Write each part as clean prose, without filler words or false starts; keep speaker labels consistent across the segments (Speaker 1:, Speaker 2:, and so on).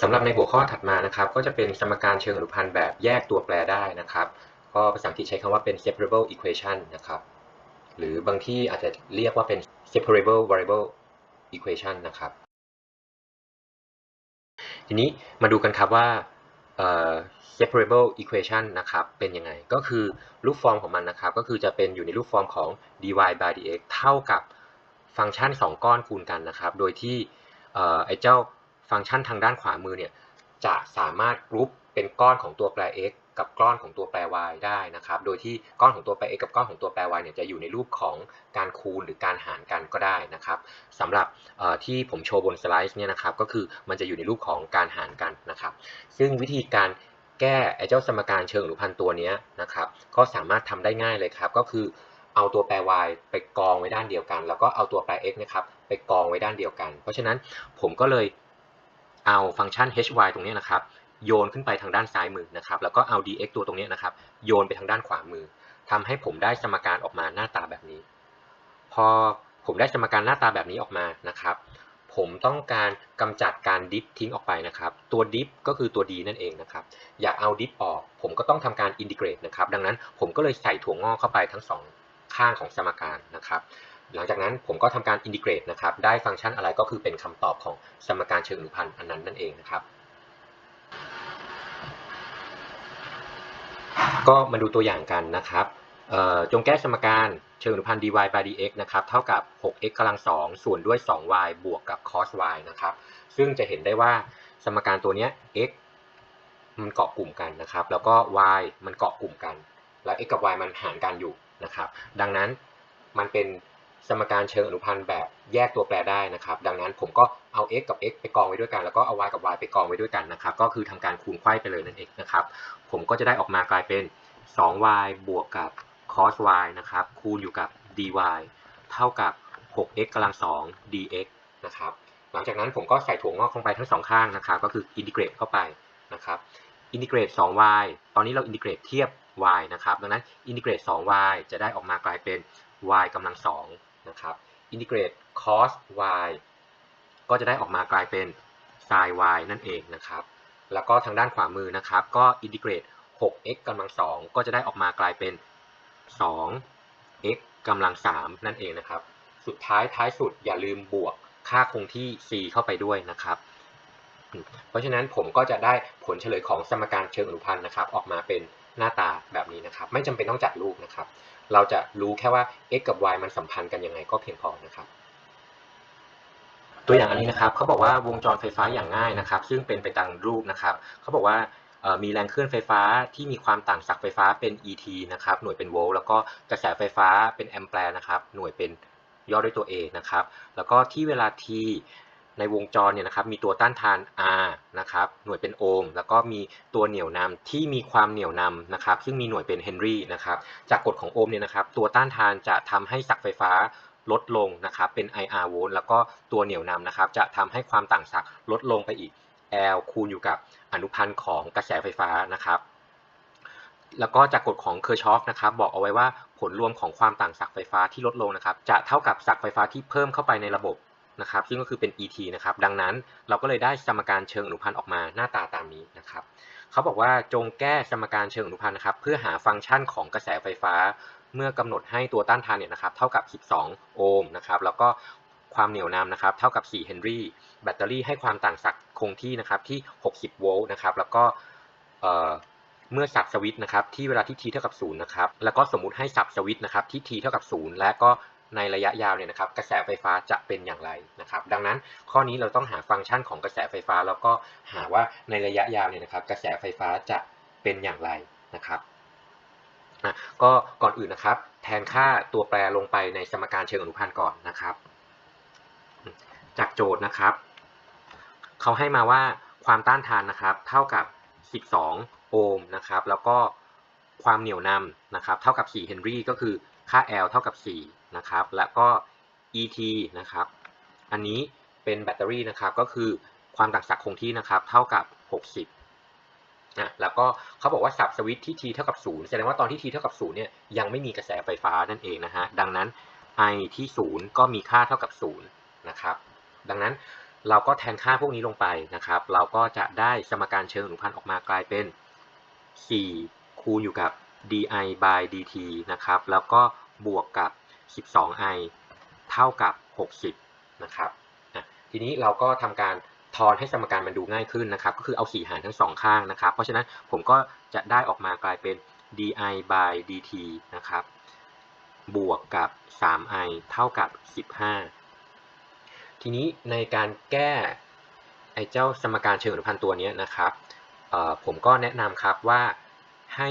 Speaker 1: สำหรับในหัวข้อถัดมานะครับก็จะเป็นสมการเชิงอนุพันธ์แบบแยกตัวแปรได้นะครับก็ภาษาอังกฤษใช้คำว่าเป็น separable equation นะครับหรือบางที่อาจจะเรียกว่าเป็น separable variable equation นะครับทีนี้มาดูกันครับว่าseparable equation นะครับเป็นยังไงก็คือรูปฟอร์มของมันนะครับก็คือจะเป็นอยู่ในรูปฟอร์มของ dy by dx เท่ากับฟังก์ชัน2ก้อนคูณกันนะครับโดยที่ไอ้เจ้าฟังก์ชันทางด้านขวามือเนี่ยจะสามารถกรุ๊ปเป็นก้อนของตัวแปร x กับก้อนของตัวแปร y ได้นะครับโดยที่ก้อนของตัวแปร x กับก้อนของตัวแปร y เนี่ยจะอยู่ในรูปของการคูณหรือการหารกันก็ได้นะครับสำหรับที่ผมโชว์บนสไลด์เนี่ยนะครับก็คือมันจะอยู่ในรูปของการหารกันนะครับซึ่งวิธีการแก้ไอ้เจ้าสมการเชิงอนุพันธ์ตัวนี้นะครับก็สามารถทำได้ง่ายเลยครับก็คือเอาตัวแปร y ไปกองไว้ด้านเดียวกันแล้วก็เอาตัวแปร x นะครับไปกองไว้ด้านเดียวกันเพราะฉะนั้นผมก็เลยเอาฟังก์ชัน hy ตรงนี้นะครับโยนขึ้นไปทางด้านซ้ายมือนะครับแล้วก็เอา dx ตัวตรงนี้นะครับโยนไปทางด้านขวามือทำให้ผมได้สมการออกมาหน้าตาแบบนี้พอผมได้สมการหน้าตาแบบนี้ออกมานะครับผมต้องการกำจัดการดิฟทิ้งออกไปนะครับตัวดิฟก็คือตัว d นั่นเองนะครับอยากเอาดิฟออกผมก็ต้องทำการอินทิเกรตนะครับดังนั้นผมก็เลยใส่ถั่วงอกเข้าไปทั้งสองข้างของสมการนะครับหลังจากนั้นผมก็ทำการอินทิเกรตนะครับได้ฟังก์ชันอะไรก็คือเป็นคำตอบของสมการเชิงอนุพันธ์อันนั้นนั่นเองนะครับก็มาดูตัวอย่างกันนะครับจงแก้สมการเชิงอนุพันธ์ dy by dx นะครับเท่ากับ 6x กำลัง2ส่วนด้วย 2y บวกกับ cos y นะครับซึ่งจะเห็นได้ว่าสมการตัวนี้ x มันเกาะกลุ่มกันนะครับแล้วก็ y มันเกาะกลุ่มกันแล้ว x กับ y มันหารกันอยู่นะครับดังนั้นมันเป็นสมการเชิงอนุพันธ์แบบแยกตัวแปรได้นะครับดังนั้นผมก็เอา x กับ x ไปกองไว้ด้วยกันแล้วก็เอา y กับ y ไปกองไว้ด้วยกันนะครับก็คือทำการคูณไขว้ไปเลยนั่นเองนะครับผมก็จะได้ออกมากลายเป็น 2y บวกกับ cos y นะครับคูณอยู่กับ dy เท่ากับ 6x กำลัง2 dx นะครับหลังจากนั้นผมก็ใส่ถั่วงอกลงไปทั้งสองข้างนะครับก็คืออินทิเกรตเข้าไปนะครับอินทิเกรต 2y ตอนนี้เราอินทิเกรตเทียบ y นะครับดังนั้นอินทิเกรต 2y จะได้ออกมากลายเป็น y กำลัง2นะครับอินทิเกรต cos y ก็จะได้ออกมากลายเป็น sin y นั่นเองนะครับแล้วก็ทางด้านขวามือนะครับก็อินทิเกรต 6x กำลัง2ก็จะได้ออกมากลายเป็น 2x กำลัง3นั่นเองนะครับสุดท้ายสุดอย่าลืมบวกค่าคงที่ c เข้าไปด้วยนะครับเพราะฉะนั้นผมก็จะได้ผลเฉลยของสมการเชิงอนุพันธ์นะครับออกมาเป็นหน้าตาแบบนี้นะครับไม่จำเป็นต้องจัดรูปนะครับเราจะรู้แค่ว่า x กับ y มันสัมพันธ์กันยังไงก็เพียงพอนะครับตัวอย่างอันนี้นะครับเขาบอกว่าวงจรไฟฟ้าอย่างง่ายนะครับซึ่งเป็นไปตามรูปนะครับเขาบอกว่ามีแรงเคลื่อนไฟฟ้าที่มีความต่างศักย์ไฟฟ้าเป็น ET นะครับหน่วยเป็นโวลต์แล้วก็กระแสไฟฟ้าเป็นแอมแปร์นะครับหน่วยเป็นย่อด้วยตัว A นะครับแล้วก็ที่เวลา T ในวงจรเนี่ยนะครับมีตัวต้านทาน R นะครับหน่วยเป็นโอห์มแล้วก็มีตัวเหนี่ยวนำที่มีความเหนี่ยวนำนะครับซึ่งมีหน่วยเป็นเฮนรี่นะครับจากกฎของโอห์มเนี่ยนะครับตัวต้านทานจะทำให้ศักย์ไฟฟ้าลดลงนะครับเป็น IR โวลต์แล้วก็ตัวเหนี่ยวนำนะครับจะทำให้ความต่างศักย์ลดลงไปอีก L คูณอยู่กับอนุพันธ์ของกระแสไฟฟ้านะครับแล้วก็จากกฎของเคอร์ชอฟนะครับบอกเอาไว้ว่าผลรวมของความต่างศักย์ไฟฟ้าที่ลดลงนะครับจะเท่ากับศักย์ไฟฟ้าที่เพิ่มเข้าไปในระบบนะครับซึ่งก็คือเป็น ET นะครับดังนั้นเราก็เลยได้สมการเชิงอนุพันธ์ออกมาหน้าตาตามนี้นะครับเขาบอกว่าจงแก้สมการเชิงอนุพันธ์นะครับเพื่อหาฟังก์ชันของกระแสไฟฟ้าเมื่อกำหนดให้ตัวต้านทานเนี่ยนะครับเท่ากับ12โอห์มนะครับแล้วก็ความเหนี่ยวนำนะครับเท่ากับ4เฮนรี่แบตเตอรี่ให้ความต่างศักย์คงที่นะครับที่60โวลต์นะครับแล้วก็เมื่อสับสวิตช์นะครับที่เวลาที่ t เท่ากับ0นะครับแล้วก็สมมุติให้สับสวิตช์นะครับที่ t เท่ากับ0และก็ในระยะยาวเนี่ยนะครับกระแสไฟฟ้าจะเป็นอย่างไรนะครับดังนั้นข้อนี้เราต้องหาฟังก์ชันของกระแสไฟฟ้าแล้วก็หาว่าในระยะยาวเนี่ยนะครับกระแสไฟฟ้าจะเป็นอย่างไรนะครับก็ก่อนอื่นนะครับแทนค่าตัวแปรลงไปในสมการเชิงอนุพันธ์ก่อนนะครับจากโจทย์นะครับเขาให้มาว่าความต้านทานนะครับเท่ากับ12โอห์มนะครับแล้วก็ความเหนี่ยวนำนะครับเท่ากับ4เฮนรี่ก็คือค่า L เท่ากับ4นะครับแล้วก็ ET นะครับอันนี้เป็นแบตเตอรี่นะครับก็คือความต่างศักย์คงที่นะครับเท่ากับ60แล้วก็เขาบอกว่าสับสวิตช์ที่ t เท่ากับ0แสดงว่าตอนที่ t เท่ากับ0เนี่ยยังไม่มีกระแสไฟฟ้านั่นเองนะฮะดังนั้น I ที่0ก็มีค่าเท่ากับ0นะครับดังนั้น เราก็แทนค่าพวกนี้ลงไปนะครับเราก็จะได้สมการเชิงอนุพันธ์ออกมากลายเป็น4คูณอยู่กับ di by dt นะครับแล้วก็บวกกับ 12i เท่ากับ60นะครับทีนี้เราก็ทำการทอนให้สมการมันดูง่ายขึ้นนะครับก็คือเอา4หารทั้ง2ข้างนะครับเพราะฉะนั้นผมก็จะได้ออกมากลายเป็น di by dt นะครับบวกกับ 3i เท่ากับ15ทีนี้ในการแก้ไอ้เจ้าสมการเชิงอนุพันธ์ตัวนี้นะครับผมก็แนะนำครับว่าให้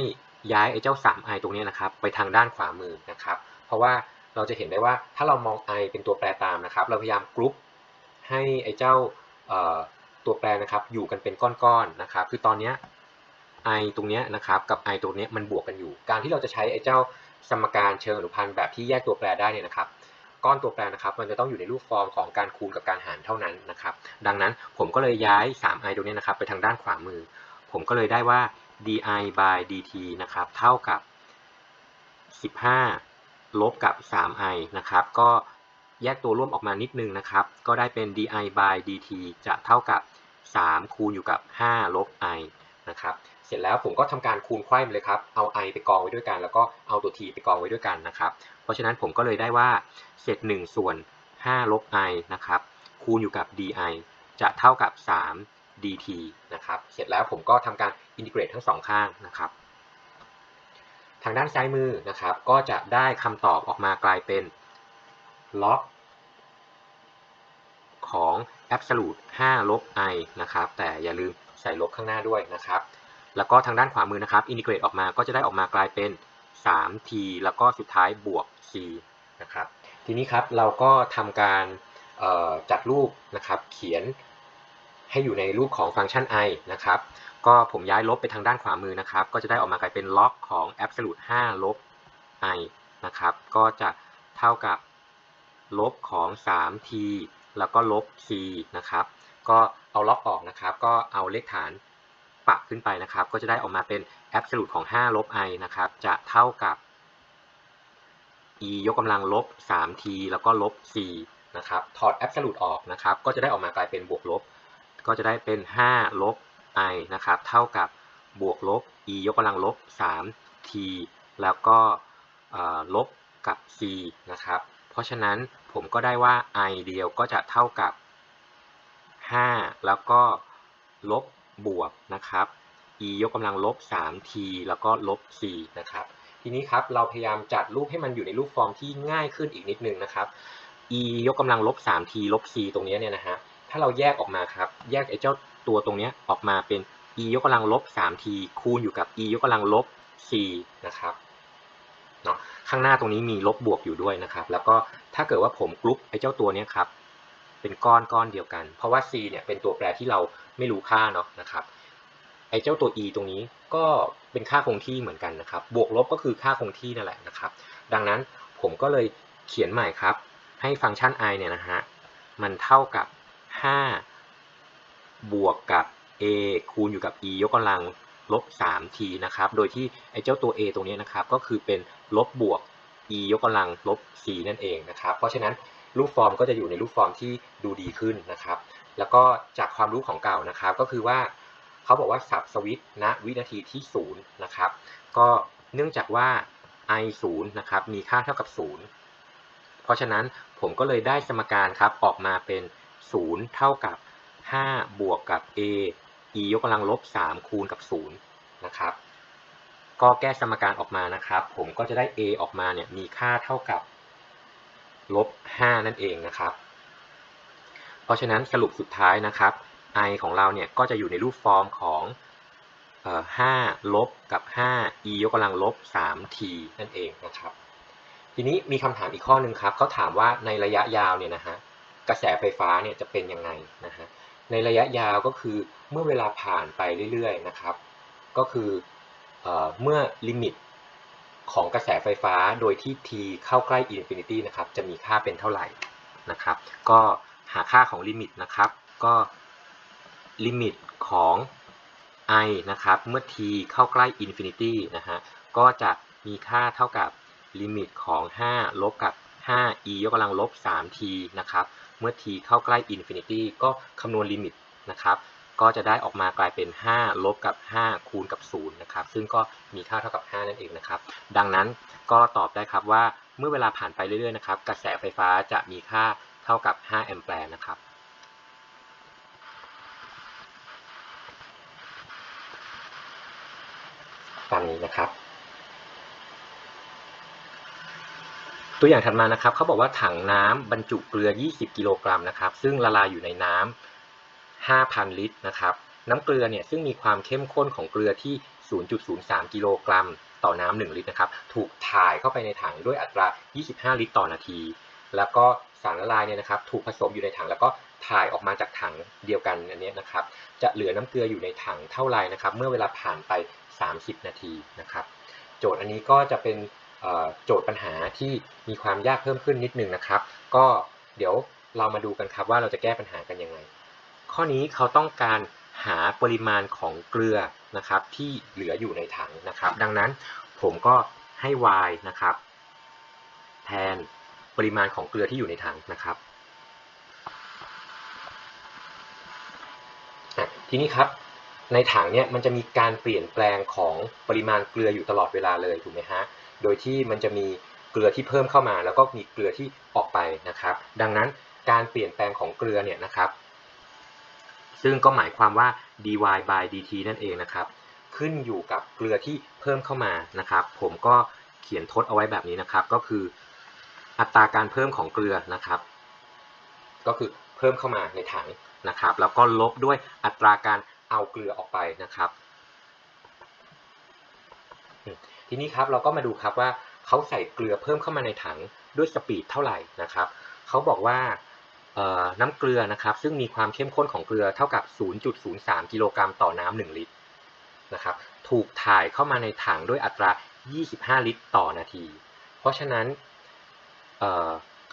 Speaker 1: ย้ายไอ้เจ้า 3i ตรงนี้นะครับไปทางด้านขวามือนะครับเพราะว่าเราจะเห็นได้ว่าถ้าเรามอง i เป็นตัวแปรตามนะครับเราพยายามกรุ๊ปให้ไอ้เจ้าตัวแปรนะครับอยู่กันเป็นก้อนๆนะครับคือตอนนี้ i ตรงนี้นะครับกับ i ตรงนี้มันบวกกันอยู่การที่เราจะใช้ไอ้เจ้าสมการเชิงอนุพันธ์แบบที่แยกตัวแปรได้เนี่ยนะครับก้อนตัวแปรนะครับมันจะต้องอยู่ในรูปฟอร์มของการคูณกับการหารเท่านั้นนะครับดังนั้นผมก็เลยย้าย 3i ตรงนี้นะครับไปทางด้านขวามือผมก็เลยได้ว่า di by dt นะครับเท่ากับ15ลบกับ 3i นะครับก็แยกตัวร่วมออกมานิดนึงนะครับก็ได้เป็น di by dt จะเท่ากับ3คูณอยู่กับ5ลบ i นะครับเสร็จแล้วผมก็ทำการคูณไขว้มาเลยครับเอา i ไปกองไว้ด้วยกันแล้วก็เอาตัว t ไปกองไว้ด้วยกันนะครับเพราะฉะนั้นผมก็เลยได้ว่าเศษ1ส่วน5ลบ i นะครับคูณอยู่กับ di จะเท่ากับ3 dt นะครับเสร็จแล้วผมก็ทำการอินทิเกรตทั้ง2ข้างนะครับทางด้านซ้ายมือนะครับก็จะได้คำตอบออกมากลายเป็น log ของ absolute 5ลบ i นะครับแต่อย่าลืมใส่ลบข้างหน้าด้วยนะครับแล้วก็ทางด้านขวามือนะครับอินทิเกรตออกมาก็จะได้ออกมากลายเป็น 3t แล้วก็สุดท้ายบวก c นะครับทีนี้ครับเราก็ทำการจัดรูปนะครับเขียนให้อยู่ในรูปของฟังก์ชัน i นะครับก็ผมย้ายลบไปทางด้านขวามือนะครับก็จะได้ออกมากลายเป็น log ของ absolute 5ลบ i นะครับก็จะเท่ากับลบของ 3t แล้วก็ลบ c นะครับก็เอาล็อกออกนะครับก็เอาเลขฐานปักขึ้นไปนะครับก็จะได้ออกมาเป็น absolute ของ5ลบ i นะครับจะเท่ากับ e ยกกำลังลบ 3t แล้วก็ลบ c นะครับถอด absolute ออกนะครับก็จะได้ออกมากลายเป็นบวกลบก็จะได้เป็น5ลบ i นะครับเท่ากับบวกลบ e ยกกำลังลบ 3t แล้วก็ลบกับ c นะครับเพราะฉะนั้นผมก็ได้ว่า i เดียวก็จะเท่ากับ5แล้วก็ลบบวกนะครับ e ยกกำลังลบ 3t แล้วก็ลบ c นะครับทีนี้ครับเราพยายามจัดรูปให้มันอยู่ในรูปฟอร์มที่ง่ายขึ้นอีกนิดนึงนะครับ e ยกกำลังลบ 3t ลบ c ตรงนี้เนี่ยนะฮะถ้าเราแยกออกมาครับแยกไอ้เจ้าตัวตรงนี้ออกมาเป็น e ยกกำลังลบ 3t คูณอยู่กับ e ยกกำลังลบ c นะครับเนาะข้างหน้าตรงนี้มีลบบวกอยู่ด้วยนะครับแล้วก็ถ้าเกิดว่าผมกรุ๊ปไอ้เจ้าตัวนี้ครับเป็นก้อนเดียวกันเพราะว่า c เนี่ยเป็นตัวแปรที่เราไม่รู้ค่าเนาะนะครับไอ้เจ้าตัว e ตรงนี้ก็เป็นค่าคงที่เหมือนกันนะครับบวกลบก็คือค่าคงที่นั่นแหละนะครับดังนั้นผมก็เลยเขียนใหม่ครับให้ฟังก์ชัน i เนี่ยนะฮะมันเท่ากับ5บวกกับ a คูณอยู่กับ e ยกกำลังลบ 3t นะครับโดยที่ไอ้เจ้าตัว a ตรงนี้นะครับก็คือเป็นลบบวก e ยกกำลังลบ c นั่นเองนะครับเพราะฉะนั้นรูปฟอร์มก็จะอยู่ในรูปฟอร์มที่ดูดีขึ้นนะครับแล้วก็จากความรู้ของเก่านะครับก็คือว่าเขาบอกว่าสับสวิตช์ณวินาทีที่0นะครับก็เนื่องจากว่า i 0นะครับมีค่าเท่ากับ0เพราะฉะนั้นผมก็เลยได้สมการครับออกมาเป็น0เท่ากับ5บวกกับ a e ยกกำลังลบ3คูณกับ0นะครับก็แก้สมการออกมานะครับผมก็จะได้ a ออกมาเนี่ยมีค่าเท่ากับลบ5นั่นเองนะครับเพราะฉะนั้นสรุปสุดท้ายนะครับ i ของเราเนี่ยก็จะอยู่ในรูปฟอร์มของ5ลบกับ5 e ยกกำลังลบ 3t นั่นเองนะครับทีนี้มีคำถามอีกข้อหนึ่งครับเขาถามว่าในระยะยาวเนี่ยนะฮะกระแสไฟฟ้าเนี่ยจะเป็นยังไงนะฮะในระยะยาวก็คือเมื่อเวลาผ่านไปเรื่อยๆนะครับก็คือเมื่อลิมิตของกระแสไฟฟ้าโดยที่ t เข้าใกล้ infinity นะครับจะมีค่าเป็นเท่าไหร่นะครับก็หาค่าของลิมิตนะครับก็ลิมิตของ i นะครับเมื่อ t เข้าใกล้ infinity นะฮะก็จะมีค่าเท่ากับลิมิตของ5ลบกับ5 e ยกกำลังลบ 3t นะครับ เมื่อ t เข้าใกล้ infinity ก็คำนวณลิมิตนะครับก็จะได้ออกมากลายเป็น5ลบกับ5คูณกับ0นะครับซึ่งก็มีค่าเท่ากับ5นั่นเองนะครับดังนั้นก็ตอบได้ครับว่าเมื่อเวลาผ่านไปเรื่อยๆนะครับกระแสไฟฟ้าจะมีค่าเท่ากับ5แอมแปร์นะครับตามนี้นะครับตัวอย่างถัดมานะครับเขาบอกว่าถังน้ำบรรจุเกลือ20กิโลกรัมนะครับซึ่งละลายอยู่ในน้ำ5,000 ลิตรนะครับน้ำเกลือเนี่ยซึ่งมีความเข้มข้นของเกลือที่ 0.03 กิโลกรัมต่อน้ำ1ลิตรนะครับถูกถ่ายเข้าไปในถังด้วยอัตรา25ลิตรต่อนาทีแล้วก็สารละลายเนี่ยนะครับถูกผสมอยู่ในถังแล้วก็ถ่ายออกมาจากถังเดียวกันอันนี้นะครับจะเหลือน้ำเกลืออยู่ในถังเท่าไรนะครับเมื่อเวลาผ่านไป30นาทีนะครับโจทย์อันนี้ก็จะเป็นโจทย์ปัญหาที่มีความยากเพิ่มขึ้นนิดนึงนะครับก็เดี๋ยวเรามาดูกันครับว่าเราจะแก้ปัญหากันยังไงข้อนี้เขาต้องการหาปริมาณของเกลือนะครับที่เหลืออยู่ในถังนะครับดังนั้นผมก็ให้ y นะครับแทนปริมาณของเกลือที่อยู่ในถังนะครับทีนี้ครับในถังเนี่ยมันจะมีการเปลี่ยนแปลงของปริมาณเกลืออยู่ตลอดเวลาเลยถูกไหมฮะโดยที่มันจะมีเกลือที่เพิ่มเข้ามาแล้วก็มีเกลือที่ออกไปนะครับดังนั้นการเปลี่ยนแปลงของเกลือเนี่ยนะครับซึ่งก็หมายความว่า dy by dt นั่นเองนะครับขึ้นอยู่กับเกลือที่เพิ่มเข้ามานะครับผมก็เขียนทดเอาไว้แบบนี้นะครับก็คืออัตราการเพิ่มของเกลือนะครับก็คือเพิ่มเข้ามาในถังนะครับแล้วก็ลบด้วยอัตราการเอาเกลือออกไปนะครับทีนี้ครับเราก็มาดูครับว่าเขาใส่เกลือเพิ่มเข้ามาในถังด้วยสปีดเท่าไหร่นะครับเขาบอกว่าน้ำเกลือนะครับซึ่งมีความเข้มข้นของเกลือเท่ากับ 0.03 กิโลกรัมต่อน้ำ1ลิตรนะครับถูกถ่ายเข้ามาในถังด้วยอัตรา25ลิตรต่อนาทีเพราะฉะนั้น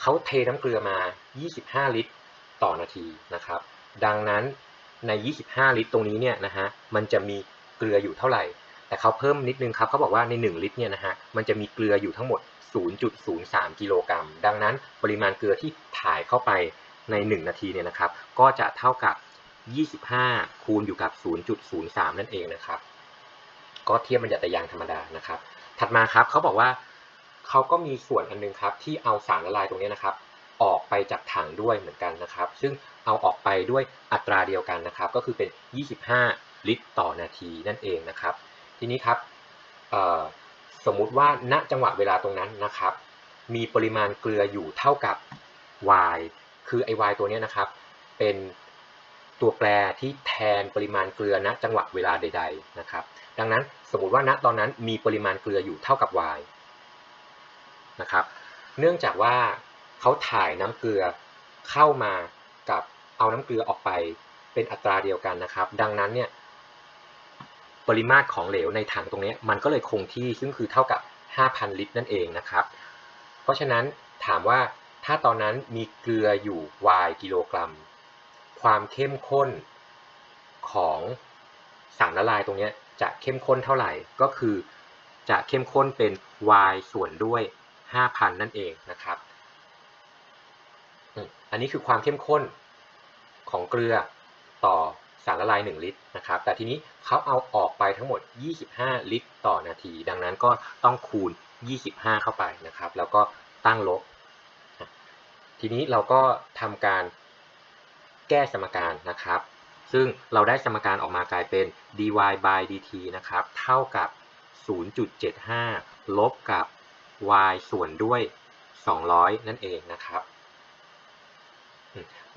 Speaker 1: เขาเทน้ำเกลือมา25ลิตรต่อนาทีนะครับดังนั้นใน25ลิตรตรงนี้เนี่ยนะฮะมันจะมีเกลืออยู่เท่าไหร่แต่เขาเพิ่มนิดนึงครับเขาบอกว่าใน1ลิตรเนี่ยนะฮะมันจะมีเกลืออยู่ทั้งหมด 0.03 กิโลกรัมดังนั้นปริมาณเกลือที่ถ่ายเข้าไปใน1นาทีเนี่ยนะครับก็จะเท่ากับ25คูณอยู่กับ 0.03 นั่นเองนะครับก็เทียบบรรยัตยางธรรมดานะครับถัดมาครับเขาบอกว่าเขาก็มีส่วนอันนึงครับที่เอาสารละลายตรงนี้นะครับออกไปจากถังด้วยเหมือนกันนะครับซึ่งเอาออกไปด้วยอัตราเดียวกันนะครับก็คือเป็น25ลิตรต่อนาทีนั่นเองนะครับทีนี้ครับสมมุติว่าณจังหวะเวลาตรงนั้นนะครับมีปริมาณเกลืออยู่เท่ากับ y คือไอ้ y ตัวนี้นะครับเป็นตัวแปรที่แทนปริมาณเกลือณจังหวะเวลาใดๆนะครับดังนั้นสมมุติว่าณตอนนั้นมีปริมาณเกลืออยู่เท่ากับ y นะครับเนื่องจากว่าเขาถ่ายน้ำเกลือเข้ามากับเอาน้ำเกลือออกไปเป็นอัตราเดียวกันนะครับดังนั้นเนี่ยปริมาตรของเหลวในถังตรงนี้มันก็เลยคงที่ซึ่งคือเท่ากับ 5,000 ลิตรนั่นเองนะครับเพราะฉะนั้นถามว่าถ้าตอนนั้นมีเกลืออยู่ y กิโลกรัมความเข้มข้นของสารละลายตรงนี้จะเข้มข้นเท่าไหร่ก็คือจะเข้มข้นเป็น y ส่วนด้วย 5,000 นั่นเองนะครับอันนี้คือความเข้มข้นของเกลือต่อสารละลาย1ลิตรนะครับแต่ทีนี้เขาเอาออกไปทั้งหมด25ลิตรต่อนาทีดังนั้นก็ต้องคูณ25เข้าไปนะครับแล้วก็ตั้งลบทีนี้เราก็ทำการแก้สมการนะครับซึ่งเราได้สมการออกมากลายเป็น dy by dt นะครับเท่ากับ 0.75 ลบกับ y ส่วนด้วย200นั่นเองนะครับ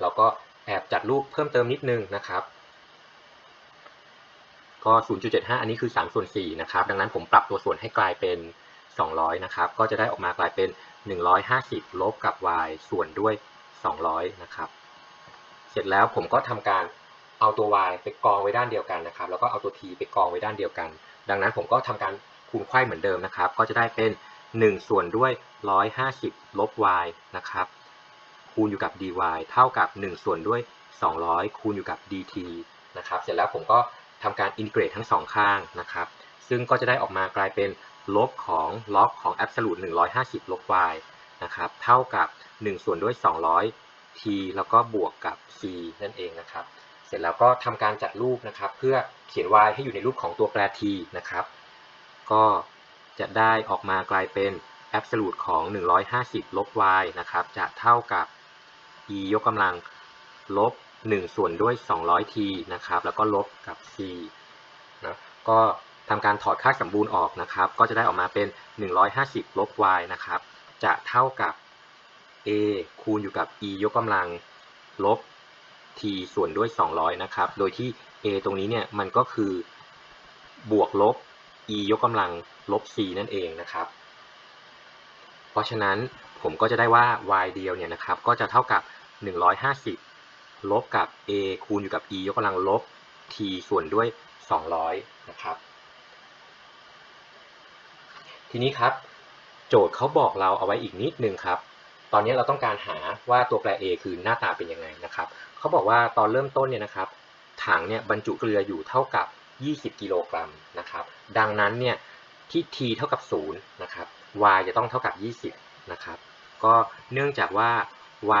Speaker 1: เราก็แอบจัดรูปเพิ่มเติมนิดนึงนะครับก็ 0.75 อันนี้คือ3ส่วน4นะครับดังนั้นผมปรับตัวส่วนให้กลายเป็น200นะครับก็จะได้ออกมากลายเป็น150ลบกับ y ส่วนด้วย200นะครับเสร็จแล้วผมก็ทำการเอาตัว y ไปกองไว้ด้านเดียวกันนะครับแล้วก็เอาตัว t ไปกองไว้ด้านเดียวกันดังนั้นผมก็ทำการคูณไขว้เหมือนเดิมนะครับก็จะได้เป็น1ส่วนด้วย150ลบ y นะครับคูณอยู่กับ dy เท่ากับ1ส่วนด้วย200คูณอยู่กับ dt นะครับเสร็จแล้วผมก็ทำการอินทิเกรตทั้ง2ข้างนะครับซึ่งก็จะได้ออกมากลายเป็นลบของล็อกของ absolute 150ลบ y นะครับเท่ากับ1ส่วนด้วย200 t แล้วก็บวกกับ c นั่นเองนะครับเสร็จแล้วก็ทำการจัดรูปนะครับเพื่อเขียน y ให้อยู่ในรูปของตัวแปร t นะครับก็จะได้ออกมากลายเป็น absolute ของ150ลบ y นะครับจะเท่ากับ e ยกกำลังลบ1ส่วนด้วย 200t นะครับแล้วก็ลบกับ c นะก็ทำการถอดค่าสมบูรณ์ออกนะครับก็จะได้ออกมาเป็น150ลบ y นะครับจะเท่ากับ a คูณอยู่กับ e ยกกำลังลบ t ส่วนด้วย200นะครับโดยที่ a ตรงนี้เนี่ยมันก็คือบวกลบ e ยกกำลังลบ c นั่นเองนะครับเพราะฉะนั้นผมก็จะได้ว่า y เดียวเนี่ยนะครับก็จะเท่ากับ150ลบกับ a คูณอยู่กับ e ยกกำลังลบ t ส่วนด้วย200นะครับทีนี้ครับโจทย์เขาบอกเราเอาไว้อีกนิดนึงครับตอนนี้เราต้องการหาว่าตัวแปร a คือหน้าตาเป็นยังไงนะครับเขาบอกว่าตอนเริ่มต้นเนี่ยนะครับถังเนี่ยบรรจุเกลืออยู่เท่ากับ20กิโลกรัมนะครับดังนั้นเนี่ยที่ t เท่ากับ0นะครับ y จะต้องเท่ากับ20นะครับก็เนื่องจากว่า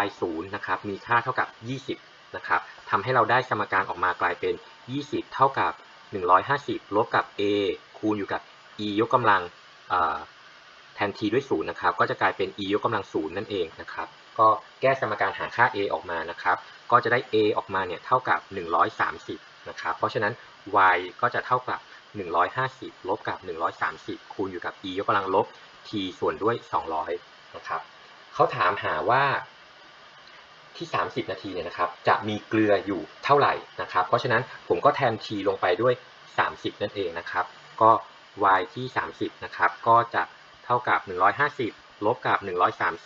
Speaker 1: y 0นะครับมีค่าเท่ากับ20นะครับทำให้เราได้สมการออกมากลายเป็น20เท่ากับ150ลบกับ a คูณอยู่กับ e ยกกำลังแทน t ด้วย0นะครับก็จะกลายเป็น e ยกกำลัง0นั่นเองนะครับก็แก้สมการหาค่า a ออกมานะครับก็จะได้ a ออกมาเนี่ยเท่ากับ130นะครับเพราะฉะนั้น y ก็จะเท่ากับ150ลบกับ130คูณอยู่กับ e ยกกำลังลบ t ส่วนด้วย200นะครับเขาถามหาว่าที่30นาทีเนี่ยนะครับจะมีเกลืออยู่เท่าไหร่นะครับเพราะฉะนั้นผมก็แทน t ลงไปด้วย30นั่นเองนะครับก็ y ที่30นะครับก็จะเท่ากับ150ลบกับ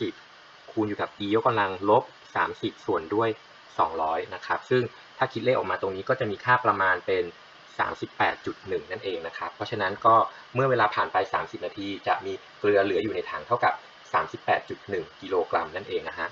Speaker 1: 130คูณอยู่กับ e ยกกำลังลบ30ส่วนด้วย200นะครับซึ่งถ้าคิดเลขออกมาตรงนี้ก็จะมีค่าประมาณเป็น38.1นั่นเองนะครับเพราะฉะนั้นก็เมื่อเวลาผ่านไป30นาทีจะมีเกลือเหลืออยู่ในถังเท่ากับ38.1กิโลกรัมนั่นเองนะฮะ